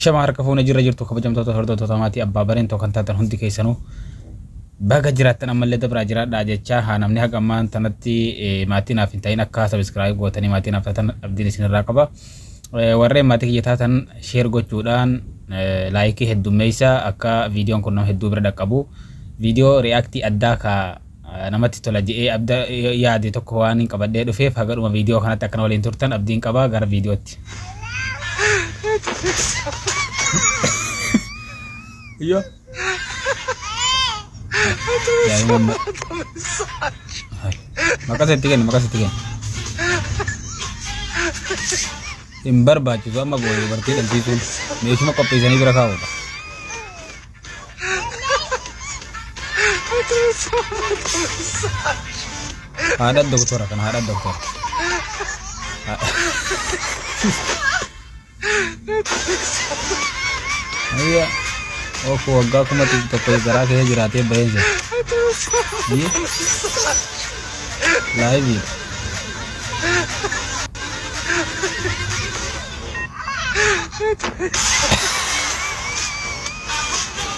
Ashama harka fuuna jirra jirtu kabajamtoota hordoftoota maatii abbaa bareen tokko kan taatan hundi keessanuu baga jiraattan ammallee dabraa jiraadhaa jechaa haa namni haga ammaan tanatti maatii naaf hin ta'in akka subscribe gootanii maatii naaf taatan abdiin isinirraa qaba. Warreen maatii kiyya taatan share gochuudhaan laayikii heddummeessa akka viidiyoon kun nama hedduu bira dhaqqabu. Viidiyoo reaaktii addaa ka namatti tola jedhee abda yaade tokko waan hin qabadhee dhufeef haga dhuma viidiyoo kanatti akkana waliin turtan abdiin qaba gara viidiyootti. Yo. Makasih tiga. Timbar baju sama gue berarti dan situ. Dia cuma kopi sini berapa kau? Ada dokter kan ada dokter. Iya. Oh, wagga kuma tokko garaa kee jiraatee baay'ee. Live.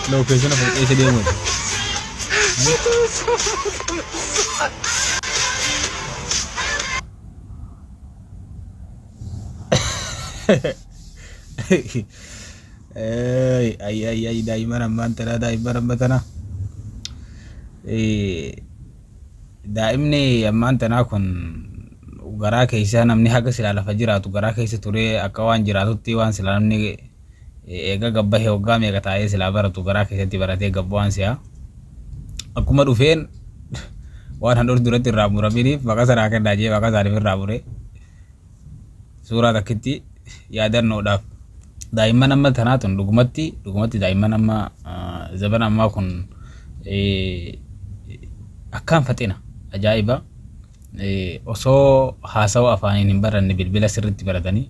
Location of AC demo. Ay daiman amman tana daiman ammatana daimni amman tana kun garaa keessa namni haga sila lafa jiraatu garaa keessa ture akka waan jiraatutti waan sila namni eega gabbahe hoggaa meeqa taa'ee sila baratu garaa keessatti baratee gabbaan si'a akkuma dhufeen waan handhuur duratti irraa muraminiif baqa saraa kennaa jee baqa saaniif irraa mure suuraa takkitti yaadannoodhaaf. Daiman amma tanatun dugumatti daiman amma zaman amma kun akkaan faxina ajaa'iba osoo haasawa afaaniin hin baranne bilbila sirriitti baratanii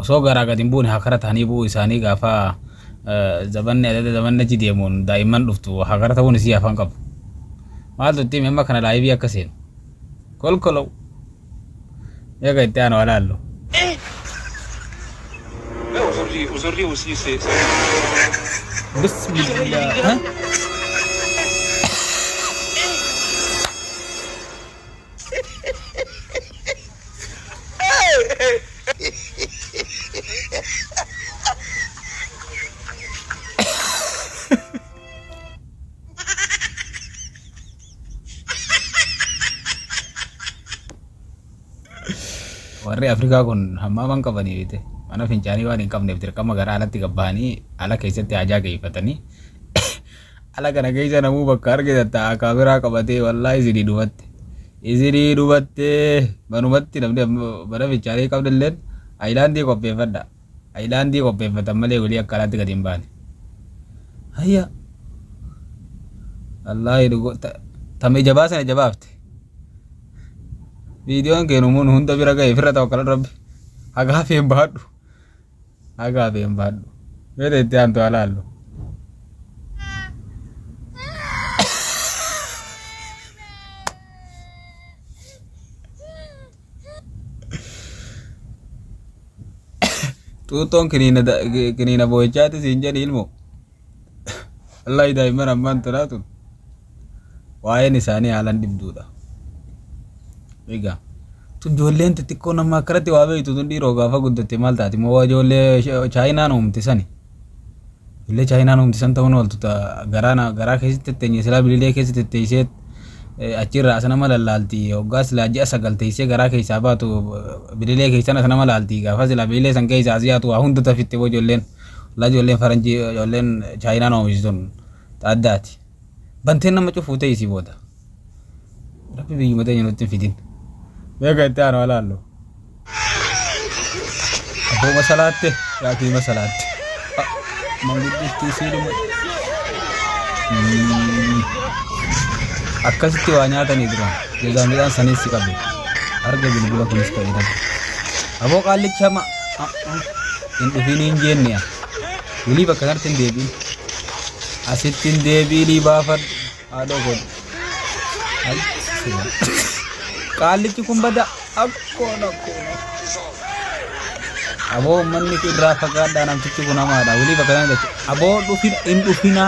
osoo garaa gad hin buune hakara ta'anii bu'uu isaanii gaafa zamanni achi deemuun daa'iman dhuftu hakara ta'uun isii afaan qabu maaltu itti amma kana laayivii akka seenu kolkolow ya que te han hablado. Aujourd'hui aussi c'est Bismillah. Warri Afrikaa kun hammaman qabanii beekte mana fincaanii waan hin qabneef dirqama gara alatti gabbahanii ala keessatti hajaa geeffatanii ala kana keessa namuu bakka argitan ta'a kaameraa qabatee wallaahi isinii dhumatte manumatti namni mana fincaanii qabdalleen ayilaandii qopheeffadha ayilaandii qopheeffatan malee walii akka alaatti gadi hin baane hayya wallaahi tamee jabaa sana jabaafte. Videoon kenumuun hunda bira ga'e firra ta'u kala rabbi hagaafee hin baadhu beeta itti aantu alaallu tuutoon kiniina boo'ichaati siin jedhi ilmoo wallahi daa'iman ammaan tanaatun waa'een isaanii haalan dhibduudha. Egaa ijoolleen xixiqqoo nama akkanatti waa beektu tun dhiiroo gaafa guddatte maal taati moo ijoollee chaayinaan uumti sani ijoollee chaayinaan uumti san ta'uun ooltu garaa keessatti tetteenye silaa bililee keessatti tetteessee achirraa asana mala laalti hoggaa silaa ji'a sagal teessee garaa keessaa baatu bililee keessan asana mala laalti gaafa silaa bililee san keessaa asii yaatu waa hunda tafitte boo ijoolleen faranjii ijoolleen chaayinaan oomishituun addaati banteen nama cufuu ta'e isii booda rabbi biyyuma ta'e nutti fidin. Mega itti aanu alaallu. Abboo masalaatti yaakii masalaatti. Mangudditti siidhuma. Akkasitti waa nyaatanii turan. Jazaa midhaan saniis si qabe. Arga bilbila kunis fayyadamu. Abboo qaallichi hama. Hin dhufiin hin jeenne'a. Wilii bakka kanatti hin deebiin. Asitti hin deebiinii baafadhu. Haadha godhu. Kalichi kun bada akkoon Abo manni irraa fagaadhaa namtichi kun namaadha. Walii bakka kana jechuudha. Abo in dhufina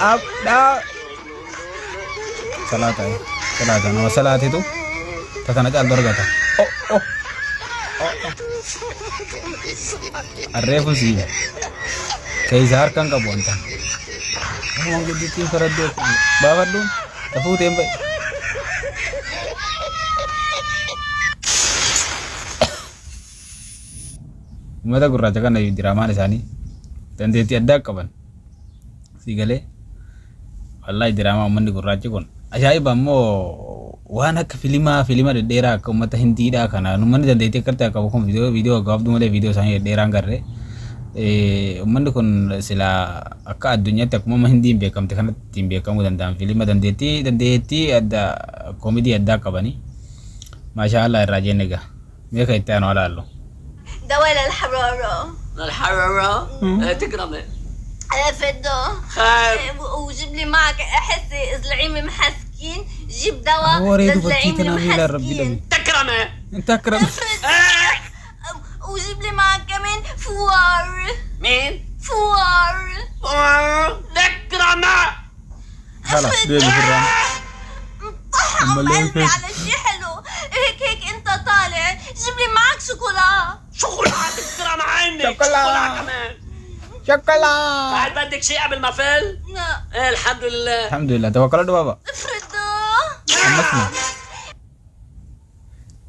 abdhaa. Salaata nama salaatitu tatana caal dorgata. Arreefu sii keessa harkaan qabu wanta. Waan guddittiin faraddoo baafadhuun tafuuteen ba'i. Ummata gurraacha kana diraamaan isaanii dandeettii addaa qaban si galee wallahi diraamaa uummanni gurraachi kun ajaa'iba ammoo waan akka filima dhedheeraa akka uummata hindiidhaa kana uummanni dandeettii akka ta'e qabu kun viidiyoo gabaabduu malee viidiyoo isaanii dhedheeraan garree uummanni kun sila akka addunyaatti akkuma hindiin beekamte kanatti ittiin beekamuu danda'an filima dandeettii adda koomedii addaa qabanii maashaallah irraa jenne egaa meeqa itti aanu alaallu. دواء للحرارة تكرمي فدو خير وجيب لي معك احس زلعيمي محسكين جيب دواء هو ريدو لزلعيمي بطيتنا ميلا ربي محسكين تكرمي انت اكرم وجيب لي معك كمان فوار مين؟ فوار تكرمي خلاص بيبي في الرام طحن قلبي على شي حلو هيك انت طالع جيب لي معك شوكولا شوكولاتة تكرم عينك شوكولاتة. كمان شوكولا بعد بدك شيء قبل ما فل؟ لا ايه الحمد لله الحمد لله توكلت بابا فدو ammasuma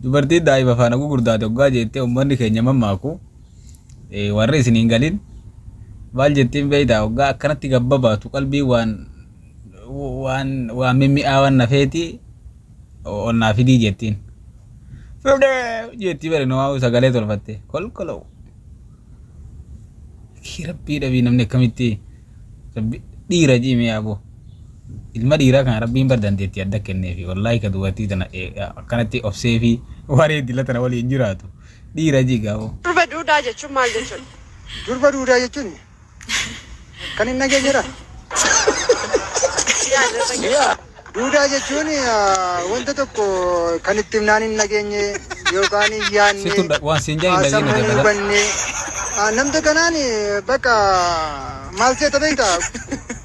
dubartii daa'ima faana gurgurtaate waggaa jettee uummanni keenya mammaaku warri isin hin galin maal jettiin beeytaa waggaa akkanatti gabba baatu qalbii waan mimmi'aawan nafeeti onnaa fidii jettiin fidee jettii bare namaa sagalee tolfatte kolkoloo rabbii dhabii namni akkamitti dhiira jiime yaaboo ilma dhiiraa kan rabbiin bar dandeettii adda kenneefi wallahi ka dubartii tana akkanatti obsee fi waaree dila tana waliin jiraatu dhiira jigaabo. Durba duudaa jechuun maal jechuudha? Durba duudaa jechuun kan hin nagee jira. Duudaa jechuun wanta tokko kan itti himnaan hin nageenye yookaan hin yaadne Situn waan siin jaa hin sammuu hin dhageenye hubanne namta kanaan bakka maal seeta beektaa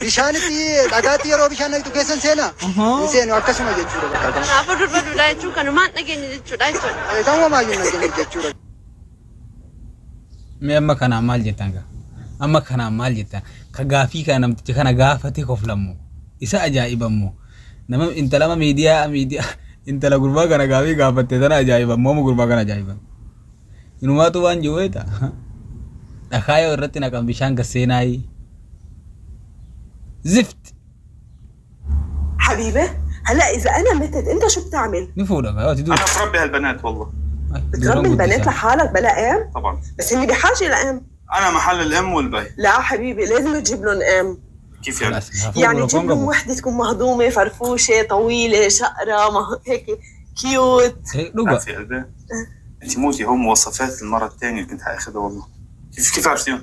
bishaanitti dhagaatti yeroo bishaan naqxu keessan seena hin seenu akkasuma jechuudha bakka kana. Kanaafuu durba duudaa jechuun kanumaan dhageenya jechuudha jechuudha. Kan wamaayyuu nageenye jechuudha. mee amma kanaan maal jettan gaa amma kanaan maal jettan ka gaafii kana namticha kana gaafate koflammu isa ajaa'ibammu nama intalama miidiyaa intala gurbaa kana gaafii gaafatte tana ajaa'ibammu amma gurbaa kana ajaa'iban inumaatu waan jiweeta dhakaayoo irratti naqan bishaan gasseenaayi زفت حبيبي هلا اذا انا متت انت شو بتعمل؟ نفودا بقى تدور انا بربي هالبنات والله بتربي البنات لحالك بلا ام؟ طبعا بس هني بحاجه لام. انا محل الام والبي لا حبيبي لازم تجيب لهم ام. كيف يعني؟ يعني تجيب لهم وحده تكون مهضومه فرفوشه طويله شقره هيك كيوت. في قلبي انت موتي هم مواصفات المره الثانيه اللي كنت حاخذها والله كيف عرفتيهم؟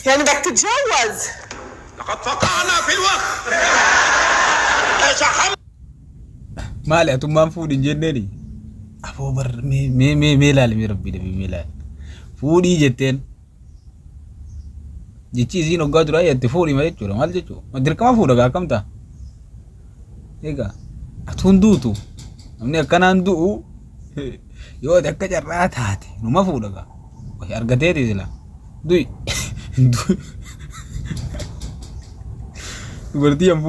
يعني بدك تتجوز؟ لقد فقعنا في الوقت مالي أتوم فودي جنني أبو بر ميلال مي ربي دبي ميلال فودي جتين جيتشي زينو قادر أيه تفوري ما يجوا ما تجوا ما درك ما فودا كم تا إيجا أتوندوتو أمني كنان دو يو دكتة جرات هاتي نما فودا وهي أرجعتي زلا دوي Berarti yang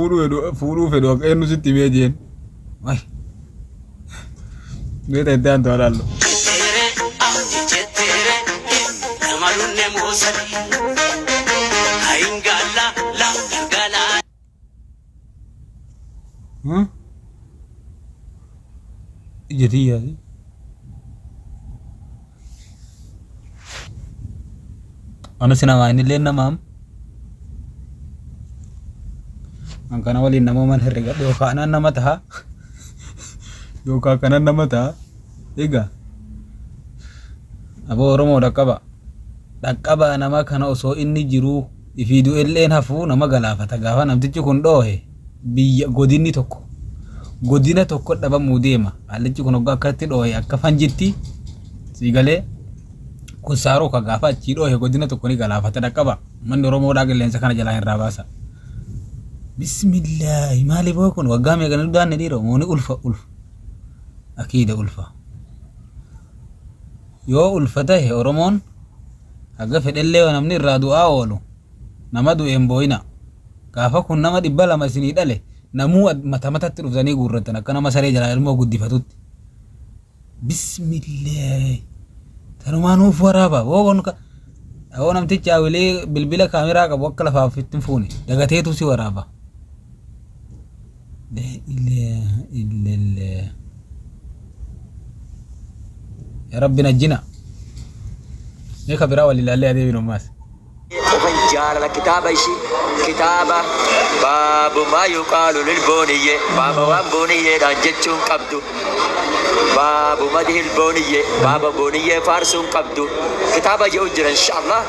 furu fedo kayak nusit tiba aja. Wah, dia tentuan tuh ada lo. Jadi ya sih. Ano sinama ini lain nama? Angkana wali nama man herga doka kanan nama taha doka kanan nama taha ega abo oromo dakaba nama kana oso inni jiru ifidu ellen hafu nama galafata gafa namtichi kun dohe biyya godina tokko dhaba mudema allichi kun ogga akkatti dohe akka fanjitti sigale kun saaroo ka gaafa achii dhoohe godina tokko ni galaafata dhaqqaba manni Oromoodhaa qilleensa kana jalaa hin rabaasa. Bismillaahi maali boo kun waggaa meeqanii daanne dhiiroo mooni ulfa akiida ulfa yoo ulfa ta'e Oromoon haga fedhellee namni irraa du'aa oolu nama du'een booyina gaafa kun nama 200 isinii dhale namuu mata matatti dhuftanii guurratan akka nama saree jalaa ilmoo guddifatutti. Bismillaahi tanumaan uuf waraaba woon ka oo namtichi hawwilee bilbila kaameraa qabu akka lafaaf ittiin fuune dagateetu si waraaba. La ilaha illallah ya rabbi najjina ne kabira walillahi adeebi nommas ومن جار الكتاب شيء كتابة باب ما يقال للبونية باب وانبونية رانجتشون قبدو باب مده البونية باب بونية فارسون قبدو كتابة يوجر إن شاء الله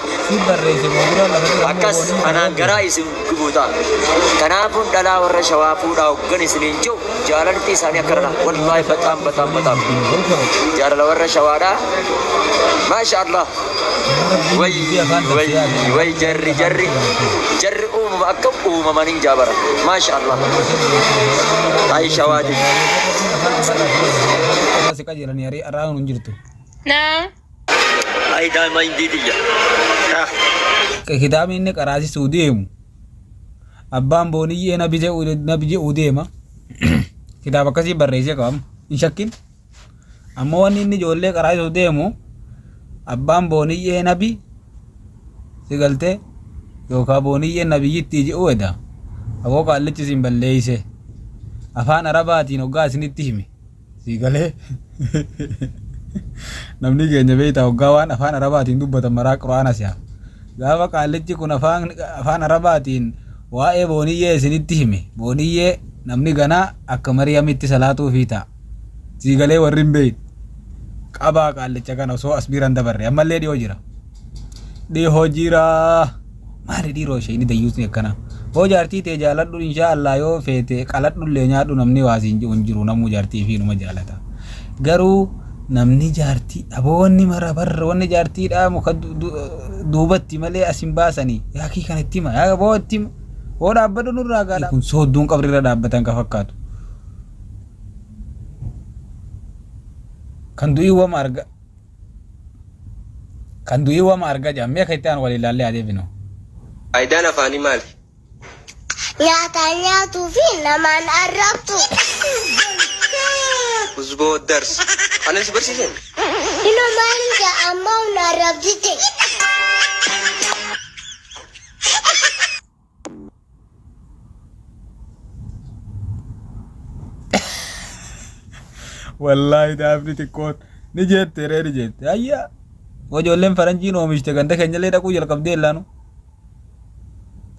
أكس أنا قرائس قبوطا كنافون دلا ورشوافو داو غني سنينجو جارن تيساني أكرنا والله بتام جارن ورشوادا ما شاء الله وي جري أكم مانين جابرا ما شاء الله هاي شوادي نعم هاي دائما ينديدية كتاب إنك أراسي سوديم أبان بوني نبي أوديما كتاب كسي بريسي كام إن شكل أما وان إني جولي أراسي سوديمو أبان بوني نبي سيقلته يوكا بوني نبي يتيجي أودا أوكا اللي تسيم بالليسي أفان عرباتي نوغا سنتيمي سيقله namni keenya beeyta hoggaawwan afaan arabaatiin dubbatan maraa quraana si'a gaafa qaallichi kun afaan arabaatiin waa'ee booniyyee isinitti hime booniyyee namni ganaa akka Mariyamitti salaatuu fi ta'a siigalee warri hin beeyin qabaa qaallicha kana osoo as biiran dabarre ammallee dhihoo jira maali dhiiroo ishee inni dayyuusni akkana hoo jaartii ta'e jaaladhu inshaallah yoo feete qaladhullee nyaadhu namni waasiin jiru namuu jaartii fi numa jaalata garuu namni jaartii aboonni mara barra wanni jaartiidha muka duubatti malee asin baasanii yaakii kanatti hima yaa bootti hoo dhaabbadhu nurraa gaadha kun soodduun qabrirra dhaabbatan ka fakkaatu kan du'ii wama arga jammee akka itti aan wal ilaallee adeeminu. Faayidaan afaanii maali? nyaatuu fi namaan arrabtu. Uzboo darsi. Anas barsiisan? Ino maalija amma una arrabdite. Wallahi daafni xiqqoon ni jette ayya ijoolleen faranjiin oomishte ganda keenyallee dhaquu jalqabdee illaanu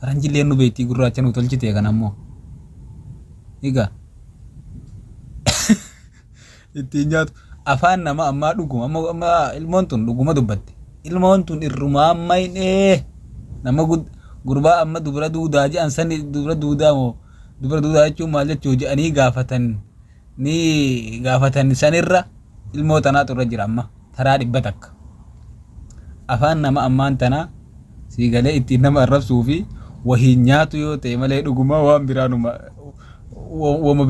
faranjillee nu beektii gurraacha nu tolchite kan ammoo egaa ittiin nyaatu afaan nama ammaa dhuguma amma ilmoon tun dhuguma dubbatte ilmoon tun irrumaa ammaynee nama gurbaa amma dubra duudaa je'an sani dubra duudaa jechuun maal jechuu je'anii gaafatan sanirra ilmoo tanaatu irra jira amma taraa 100 takka afaan nama ammaan tanaa siigalee ittiin nama arrabsuu fi wahiin nyaatu yoo ta'e malee dhuguma waan biraanuma wama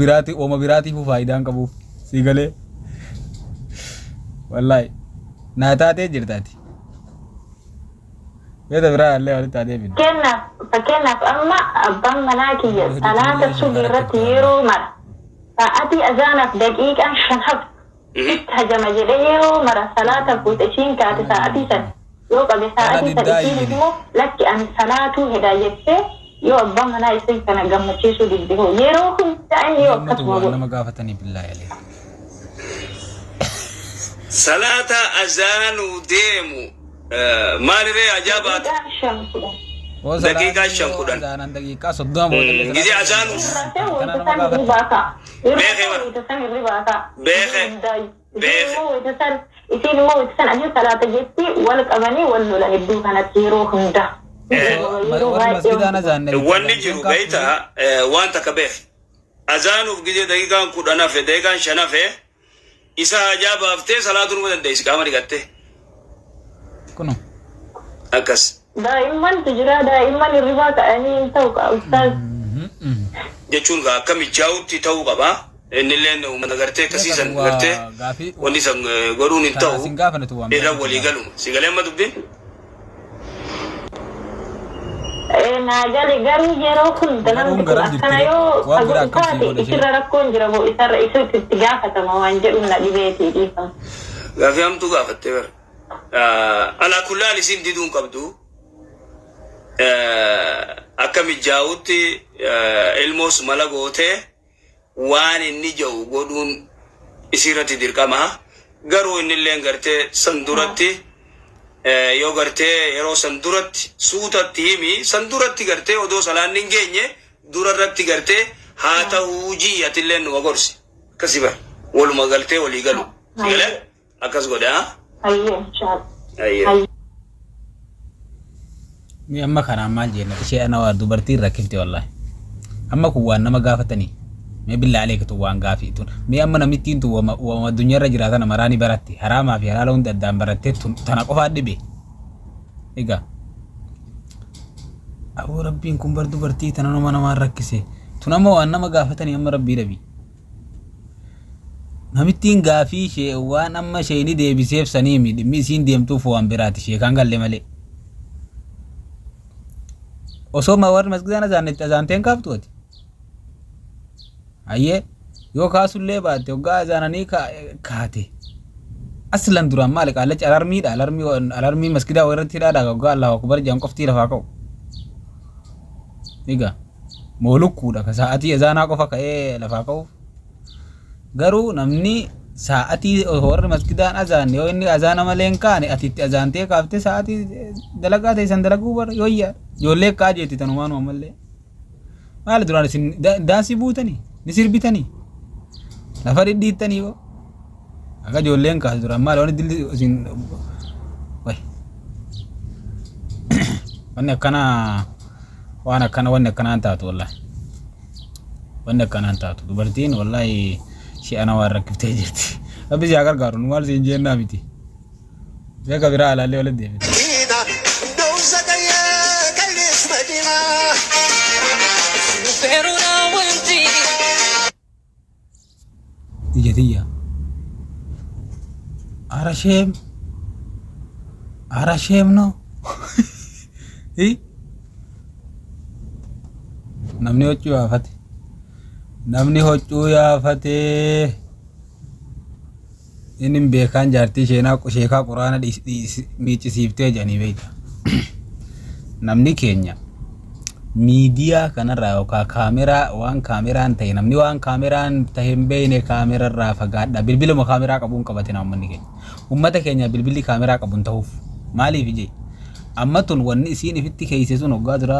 biraatiif faayidaan qabuuf siigalee wallahi naa taatee jirtaati beeta biraa allee walitti adeeminu fakkeenyaaf amma abbaan manaa kiyya salaata subii irratti yeroo mara sa'aatii azaanaaf daqiiqaan 5 itti hajama jedhee yeroo mara salaata fuute ishiin kaate sa'aatii san yoo qabe sa'aatii san immoo lakki ani salaatuu hedaa jettee yoo abbaan manaa isin kana gammachiisuu diddihu yeroo hunda inni yoo akkasuma godhu nama gaafatanii billaahi alee salaata azaanuu deemu maaliree ajaabaata daqiiqaa 5 azaanan daqiiqaa 30 booda gidi azaanuu isin immoo ittisan ajii salaata jetti wal qabanii wal lola hedduu kanatti yeroo hunda wanni jiru beeyta waan takka beek azaanuuf gidi daqiiqaan 10 hafe daqiiqaan 5 hafe isa ajaabaaf ta'e salaatuun dandeessi qaama dhiqattee كنو أكس دائما تجرى دائما الرباط أني توقع أستاذ جتشون كم يجاوب تتو قبا إن اللي ومن غرتة كسيسا غرتة ونيسا غرون انتو إذا ولي قالوا سيقالين ما تبدين ناجالي غارو جيرو كن دلم أكنا يو أقول كاتي إسر ركون جربو إسر إسر تتجافة ما وانجر من البيت ديفا غافي أم تغافة تبر على كل حال سين ديدون قبدو أكم يجاوتي الموس ملاقوته وان إني جو قدون إسيرتي ديركما غارو إن اللي غرتة سندورتي yoo gartee yeroo san duratti suutatti himi san duratti gartee odoo salaan hin geenye durarratti gartee haa ta'uu jiyyatillee nu gorsi akkasi bar waluma galtee walii galu sigale akkas godhe أيه mi amma kana maal jenna ishee ana waa dubartiin rakkifte wallahi amma kun waan nama gaafatanii mee billaa alee tu waan gaafii tun mee amma namittiin tu wama dunyaarra jiraatan maraani baratti haraamaa fi halaala hunda addaan barattee tana qofaa dhibe egaa aboo rabbiin kun bar dubartii tana nama namaan rakkise tun amma waan nama gaafatanii amma rabbii dhabi namittiin gaafii ishee waan amma isheen deebiseef sanii mi dhimmi isiin deemtuuf waan biraati ishee kan galle malee osoo ma warri masgidaan azaanteen kaaftu ati aye yo kaasullee baatte hoggaa azaananii kaate aslan duraan maali qaalachi alarmii masgidaa warratti hidhaadha hoggaa Allahu akbar jaan qoftii lafaa ka'u egaa moolukkuudha ka sa'atii azaanaa qofa ka'ee lafaa ka'u garuu namni sa'atii warri masgidaan azaanne yoo inni azaana malee hin kaane atitti azaantee kaaftee sa'atii dalagaa teessan dalaguu bar yooyyaa ijoollee kaa jeetti tanumaanuma mallee maali duraan isin daansii buutanii ni sirbitanii lafa dhidhiittanii boo akka ijoolleen kaas duraan maali waan dilli isin way wanni akkanaan taatu wallahi wanni akkanaan taatu dubartiin wallahi shi ana waan rakkiftee jirti rabbi si haa gargaaru nu maal siin jennaa miti beeka biraa alaallee walitti deebite Ijatiyya arashem no namni hoccuu yaafate inni beekaan jaartii sheekaa quraana miiccisiiftee jedhanii beekta namni keenya miidiyaa kanarraa yookaan kaameraa waan kaameraan ta'e namni waan kaameraan ta'e hin beekne kaamerarraa fagaadha bilbiluma kaameraa qabuun qabatee uummanni keenya uummata keenya bilbilli kaameraa qabuun ta'uuf maaliif ije amma tun wanni isiin ifitti keeyse sun hoggaa dura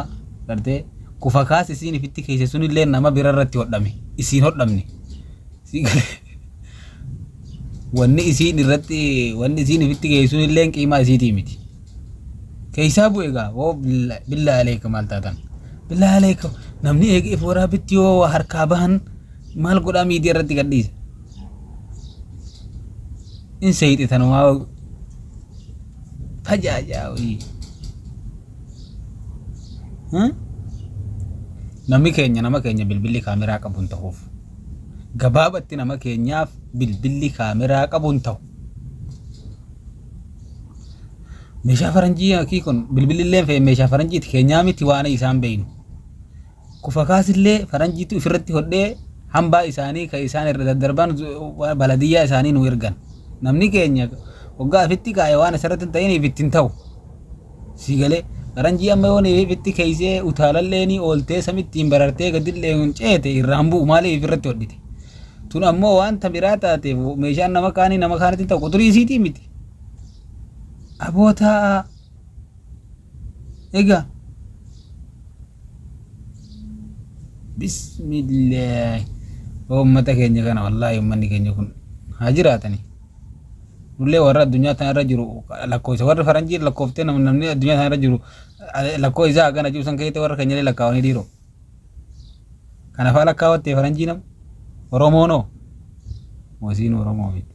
gartee kufa kaas isiin ifitti keeyse sun illee nama birarratti hodhame isiin hodhamne wanni isiin ifitti keeyse sun illee qiimaa isiitii miti keeysaa bu'e egaa oo billaa aleeka maal taatan billaa aleeka namni eegeef waraabitti yoo harkaa bahan maal godhaa miidiyaa irratti gadhiisa in seeyite tanumaa tajaajaa nama keenya bilbilli kaameraa qabuun ta'uuf gabaabatti nama keenyaaf bilbilli kaameraa qabuun ta'u meeshaa faranjii akii kun bilbilli illee fe'e meeshaa faranjiiti keenyaa miti waan isaan beeynu kufa kaasillee faranjiitu ofirratti hodhee hambaa isaanii ka isaan irra daddarban baladiyyaa isaanii nu ergan namni keenya waggaa afitti kaa'e waan asirratti ta'iniif ittiin ta'u siigalee faranjii amma yoon ifitti keeysee utaalallee ni ooltee samittiin barartee gadillee hin ceete irraan bu'u maaliif irratti hodhite tun ammoo wanta biraa taateef meeshaan nama kaanitti ta'u quturii isiitii miti aboota egaa bismillah ummata keenya kana wallahi ummanni keenya kun haa jiraatani nullee warra addunyaa tanarra jiru lakkoofsa warra faranjii lakkooftee namni addunyaa tanarra jiru lakkoo isaa hagana jirusan keeyyate warra keenyalee lakkaawanii dhiiroo kanafaa lakkaawattee faranjii nam oromoonoo moosiin oromoo miti